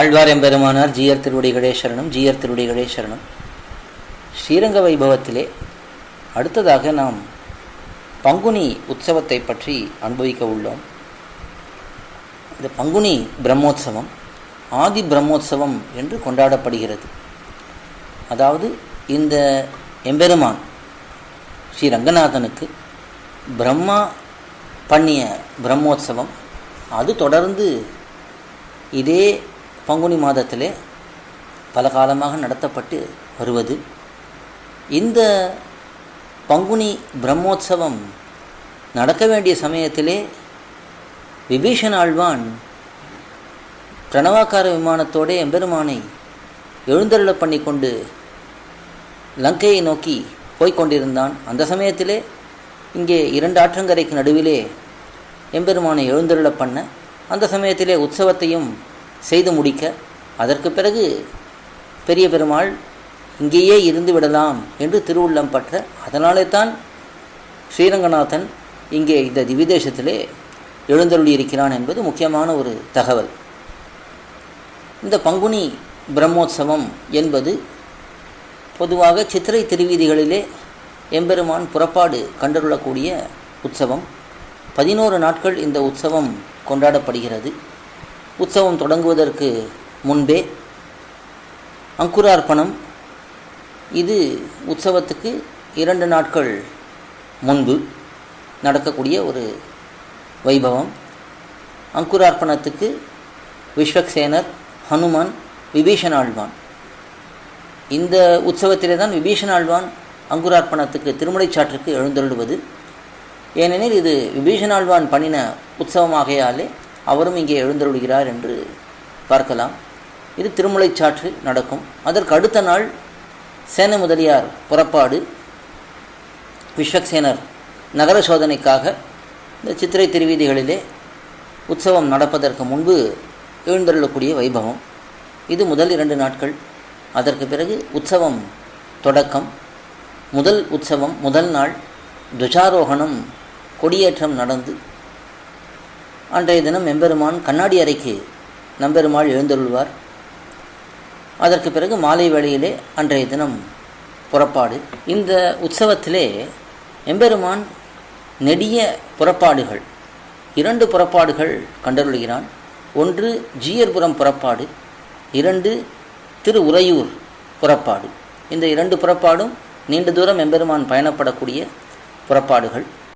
ஆழ்வார் எம்பெருமானார் ஜீயர் திருவடிகளே சரணம். ஜீயர் திருவடிகளே சரணம். ஸ்ரீரங்க வைபவத்திலே அடுத்ததாக நாம் பங்குனி உற்சவத்தை பற்றி அனுபவிக்க உள்ளோம். இந்த பங்குனி பிரம்மோற்சவம் ஆதி பிரம்மோற்சவம் என்று கொண்டாடப்படுகிறது. அதாவது இந்த எம்பெருமான் ஸ்ரீ ரங்கநாதனுக்கு பிரம்மா பண்ணிய பிரம்மோற்சவம் அது தொடர்ந்து இதே பங்குனி மாதத்திலே பல காலமாக நடத்தப்பட்டு வருவது. இந்த பங்குனி பிரம்மோற்சவம் நடக்க வேண்டிய சமயத்திலே விபீஷண ஆழ்வான் பிரணவாக்கார விமானத்தோடு எம்பெருமானை எழுந்தருள பண்ணி கொண்டு லங்கையை நோக்கி போய்கொண்டிருந்தான். அந்த சமயத்திலே இங்கே இரண்டு ஆற்றங்கரைக்கு நடுவிலே எம்பெருமானை எழுந்தருள பண்ண, அந்த சமயத்திலே உற்சவத்தையும் செய்து முடிக்க, அதற்கு பிறகு பெரிய பெருமாள் இங்கேயே இருந்து விடலாம் என்று திருவுள்ளம் பற்ற, அதனாலே தான் ஸ்ரீரங்கநாதன் இங்கே இந்த திவிதேசத்திலே எழுந்தருளியிருக்கிறான் என்பது முக்கியமான ஒரு தகவல். இந்த பங்குனி பிரம்மோற்சவம் என்பது பொதுவாக சித்திரை திருவீதிகளிலே எம்பெருமான் புறப்பாடு கண்டருளக்கூடிய உற்சவம். 11 நாட்கள் இந்த உற்சவம் கொண்டாடப்படுகிறது. உற்சவம் தொடங்குவதற்கு முன்பே அங்குரார்ப்பணம், இது உற்சவத்துக்கு 2 நாட்கள் முன்பு நடக்கக்கூடிய ஒரு வைபவம். அங்குரார்ப்பணத்துக்கு விஸ்வக்சேனர், ஹனுமான், விபீஷண ஆழ்வான், இந்த உற்சவத்திலே தான் விபீஷண ஆழ்வான் அங்குரார்ப்பணத்துக்கு திருமுலைச்சாற்றுக்கு எழுந்தருளுவது. ஏனெனில் இது விபீஷண ஆழ்வான் பண்ணின உற்சவமாகையாலே அவரும் இங்கே எழுந்தருளுகிறார் என்று பார்க்கலாம். இது திருமுலைச்சாற்று நடக்கும். அதற்கு அடுத்த நாள் சேன முதலியார் புறப்பாடு, விஸ்வக்சேனர் நகர சோதனைக்காக இந்த சித்திரை திருவீதிகளிலே உற்சவம் நடப்பதற்கு முன்பு எழுந்தருளக்கூடிய வைபவம். இது முதல் 2 நாட்கள். அதற்கு பிறகு உற்சவம் தொடக்கம். முதல் உற்சவம் முதல் நாள் துவஜாரோகணம், கொடியேற்றம் நடந்து அன்றைய தினம் எம்பெருமான் கண்ணாடி அறைக்கு நம்பெருமாள் எழுந்தருள்வார். அதற்கு பிறகு மாலை வேளையிலே அன்றைய தினம் புறப்பாடு. இந்த உற்சவத்திலே எம்பெருமான் நெடிய புறப்பாடுகள், 2 புறப்பாடுகள் கண்டருளுகிறான். ஒன்று ஜீயர்புரம் புறப்பாடு, 2 திரு உறையூர் புறப்பாடு. இந்த 2 புறப்பாடும் நீண்ட தூரம் எம்பெருமான் பயணப்படக்கூடிய புறப்பாடுகள்.